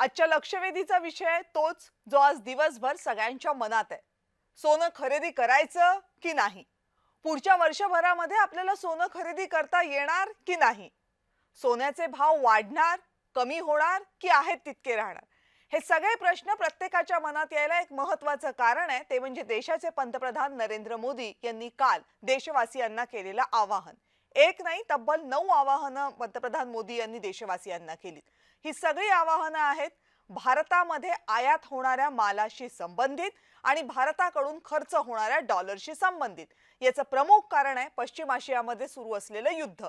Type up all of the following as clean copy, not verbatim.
आजच्या लक्षवेधीचा विषय तोच जो आज दिवसभर सगळ्यांच्या मनात आहे. सोनं खरेदी करायचं की नाही? पुढच्या वर्षभरामध्ये आपल्याला सोनं खरेदी करता येणार की नाही? सोन्याचे भाव वाढणार, कमी होणार की आहेत तितके राहणार? हे सगळे प्रश्न प्रत्येकाच्या मनात यायला एक महत्त्वाचं कारण आहे, ते म्हणजे देशाचे पंतप्रधान नरेंद्र मोदी यांनी काल देशवासियांना केलेलं आवाहन. एक नाही, तब्बल 9 आवाहनं पंतप्रधान मोदी यांनी देशवासियांना केली. ही सगळी आवाहनं आहेत भारतामध्ये आयात होणाऱ्या मालाशी संबंधित आणि भारताकडून खर्च होणाऱ्या डॉलरशी संबंधित. याचं प्रमुख कारण आहे पश्चिम आशियामध्ये सुरू असलेलं युद्ध.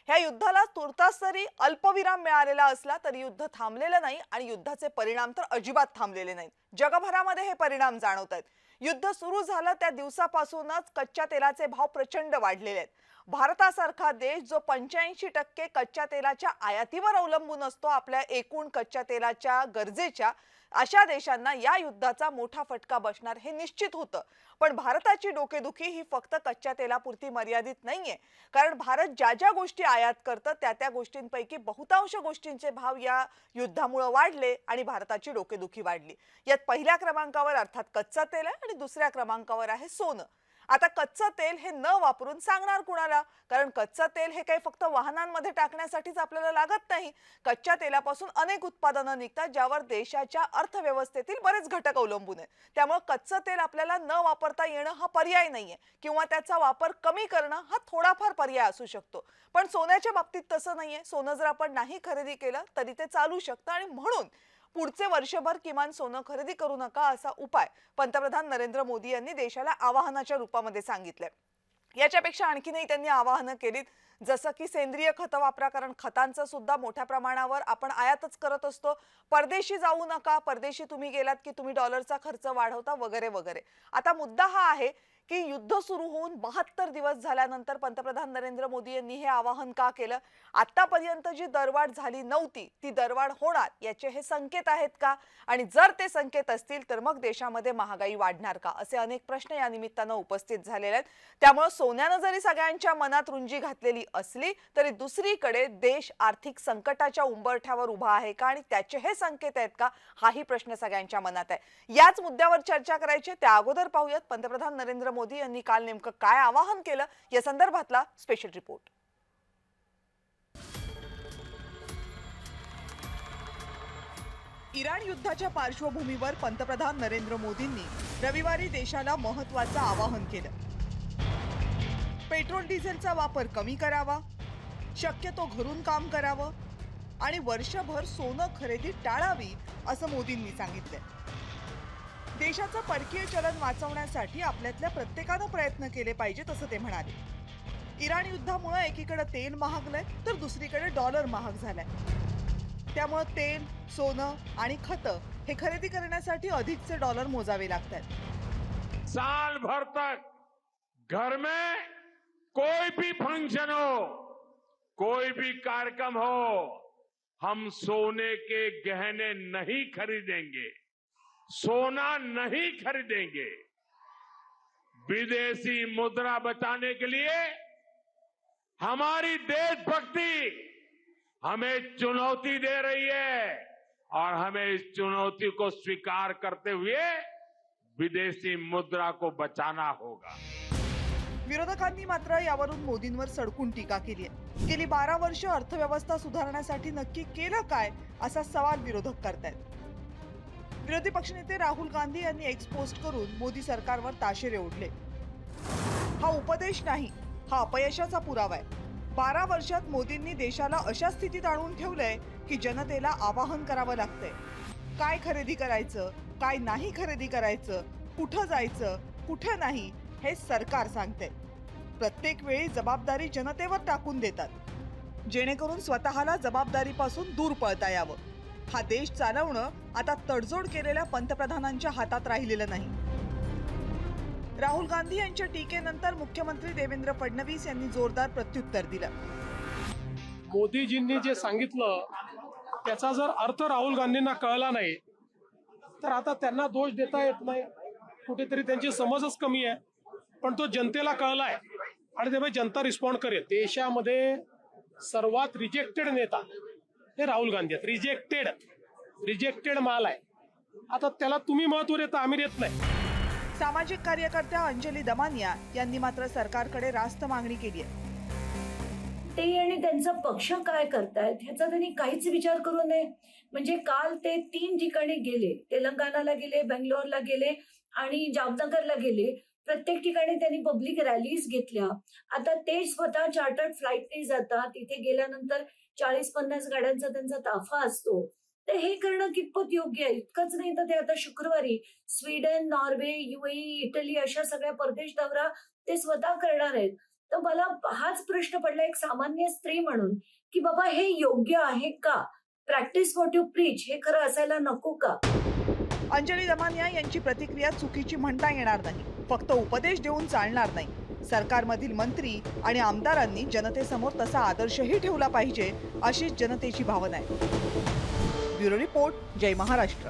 ह्या युद्धाला तुर्तास तरी अल्पविराम मिळालेला असला तरी युद्ध थांबलेलं नाही आणि युद्धाचे परिणाम तर अजिबात थांबलेले नाहीत. जगभरामध्ये हे परिणाम जाणवत आहेत. युद्ध सुरू झालं त्या दिवसापासूनच कच्च्या तेलाचे भाव प्रचंड वाढलेले आहेत. भारतासारखा देश जो 85% कच्च्या तेलाच्या आयातीवर अवलंबून असतो आपल्या एकूण कच्च्या तेलाच्या गरजेच्या, अशा देशांना या युद्धाचा मोठा फटका बसणार हे निश्चित होतं. पण भारताची डोकेदुखी ही फक्त कच्च्या तेलापुरती मर्यादित नाहीये, कारण भारत ज्या ज्या गोष्टी आयात करतं त्या त्या गोष्टींपैकी बहुतांश गोष्टींचे भाव या युद्धामुळे वाढले आणि भारताची डोकेदुखी वाढली. यात पहिल्या क्रमांकावर अर्थात कच्चं तेल आहे आणि दुसऱ्या क्रमांकावर आहे सोनं. आता कच्चं तेल हे न वापरून सांगणार कुणाला? कारण कच्चं तेल हे काही फक्त वाहनांमध्ये टाकण्यासाठीच आपल्याला लागत नाही. कच्च्या तेलापासून अनेक उत्पादनं निघतात ज्यावर देशाच्या अर्थव्यवस्थेतील बरेच घटक अवलंबून आहेत. त्यामुळे कच्चं तेल आपल्याला न वापरता येणं हा पर्याय नाहीये किंवा त्याचा वापर कमी करणं हा थोडाफार पर्याय असू शकतो. पण सोन्याच्या बाबतीत तसं नाहीये. सोनं जर आपण नाही खरेदी केलं तरी ते चालू शकतं आणि म्हणून पुढचे वर्षभर किमान सोनं खरेदी करू नका असा उपाय पंतप्रधान नरेंद्र मोदी यांनी देशाला आवाहनाच्या रूपामध्ये सांगितलंय. याच्यापेक्षा आणखीनही त्यांनी आवाहनं केलीत, जसं की सेंद्रिय खतं वापरा, कारण खतांचं सुद्धा मोठ्या प्रमाणावर आपण आयातच करत असतो. परदेशी जाऊ नका, परदेशी तुम्ही गेलात की तुम्ही डॉलरचा खर्च वाढवता वगैरे वगैरे. आता मुद्दा हा आहे की युद्ध सुरू होऊन 72 दिवस झाल्यानंतर पंतप्रधान नरेंद्र मोदी यांनी हे आवाहन का केलं? आतापर्यंत जी दरवाढ झाली नव्हती ती दरवाढ होणार याचे हे संकेत आहेत का? आणि जर ते संकेत असतील तर मग देशामध्ये महागाई वाढणार का? असे अनेक प्रश्न या निमित्तानं उपस्थित झालेले आहेत. त्यामुळे सोन्यानं जरी सगळ्यांच्या मनात रुंजी घातलेली असली तरी दुसरीकडे देश आर्थिक संकटाच्या उंबरठ्यावर उभा आहे का आणि त्याचे हे संकेत आहेत का? हाही प्रश्न सगळ्यांच्या मनात आहे. याच मुद्द्यावर चर्चा करायची. त्या अगोदर पाहूयात पंतप्रधान नरेंद्र मोदी यांनी काल नेमकं काय आवाहन केलं या संदर्भातला स्पेशल रिपोर्ट. इराण युद्धाच्या पार्श्वभूमीवर पंतप्रधान नरेंद्र मोदींनी रविवारी देशाला महत्त्वाचं आवाहन केलं. पेट्रोल डिझेलचा वापर कमी करावा, शक्यतो घरून काम करावं आणि वर्षभर सोनं खरेदी टाळावी असं मोदींनी सांगितलंय. देशाचं परकीय चलन वाचवण्यासाठी आपल्यातल्या प्रत्येकानं प्रयत्न केले पाहिजेत असं ते म्हणाले. इराण युद्धामुळे एकीकडे तेल महागलंय तर दुसरीकडे डॉलर महाग झालाय. त्यामुळे तेल, सोनं आणि खतं हे खरेदी करण्यासाठी अधिकचे डॉलर मोजावे लागतात. साल भर तक घर में कोई भी फंक्शन हो, कोई भी कार्यक्रम हो, हम सोने के गहने नहीं खरीदेंगे, सोना नहीं खरीदेंगे. विदेशी मुद्रा बचाने के लिए हमारी देशभक्ति हमें चुनौती दे रही है और हमें इस चुनौती को स्वीकार करते हुए विदेशी मुद्रा को बचाना होगा. विरोधकांनी मात्र यावरून मोदींवर सडकून टीका केली आहे. गेली 12 वर्ष अर्थव्यवस्था सुधारण्यासाठी नक्की केलं काय असा सवाल विरोधक करतायत. विरोधी पक्षनेते राहुल गांधी यांनी एक्स पोस्ट करून मोदी सरकारवर ताशेरे ओढले. हा उपदेश नाही, हा अपयशाचा पुरावा आहे. 12 वर्षात मोदींनी देशाला अशा स्थितीत आणून ठेवलंय की जनतेला आवाहन करावं लागतंय. काय खरेदी करायचं, काय नाही खरेदी करायचं, कुठं जायचं, कुठं नाही हे सरकार सांगते. प्रत्येक वेळी जबाबदारी जनतेवर टाकून देतात, जेणेकरून स्वतःला जबाबदारीपासून दूर पळता यावं. हा देश चालवणं आता तडजोड केलेल्या पंतप्रधानांच्या हातात राहिलेलं नाही. राहुल गांधी यांच्या टीकेनंतर मुख्यमंत्री देवेंद्र फडणवीस यांनी जोरदार प्रत्युत्तर दिलं. मोदीजींनी जे सांगितलं त्याचा जर अर्थ राहुल गांधींना कळला नाही तर आता त्यांना दोष देता येत नाही. कुठेतरी त्यांची समजच कमी आहे. पण तो जनतेला कळलाय आणि त्यामुळे जनता रिस्पॉन्ड करेल. देशामध्ये सर्वात रिजेक्टेड नेता हे राहुल गांधी आहेत. रिजेक्टेड रिजेक्टेड माल आहे. आता त्याला तुम्ही महत्व देता, आम्ही देत नाही. सामाजिक कार्यकर्त्या अंजली दमानिया यांनी मात्र सरकारकडे रास्त मागणी केली आहे. ते आणि त्यांचा पक्ष काय करतायत ह्याचा त्यांनी काहीच विचार करू नये. म्हणजे काल ते 3 ठिकाणी गेले, तेलंगणाला गेले, बेंगलोरला गेले आणि जामनगरला गेले. प्रत्येक ठिकाणी त्यांनी पब्लिक रॅलीज घेतल्या. आता ते स्वतः चार्टर्ड फ्लाईटने जातात. तिथे गेल्यानंतर 40-50 गाड्यांचा त्यांचा ताफा असतो. तर हे करणं कितपत योग्य आहे? इतकंच नाही तर ते आता शुक्रवारी स्वीडन, नॉर्वे, UAE, इटली अशा सगळ्या परदेश दौरा ते स्वतः करणार आहेत. तर मला हाच प्रश्न पडला एक सामान्य स्त्री म्हणून, की बाबा हे योग्य आहे का? प्रॅक्टिस व्हॉट यू प्रीच हे खरं असायला नको का? अंजली दमानिया यांची प्रतिक्रिया चुकीची म्हणता येणार नाही. फक्त उपदेश देऊन चालणार नाही. सरकारमधील मंत्री आणि आमदारांनी जनतेसमोर तसा आदर्शही ठेवला पाहिजे, अशीच जनतेची भावना आहे. ब्युरो रिपोर्ट, जय महाराष्ट्र.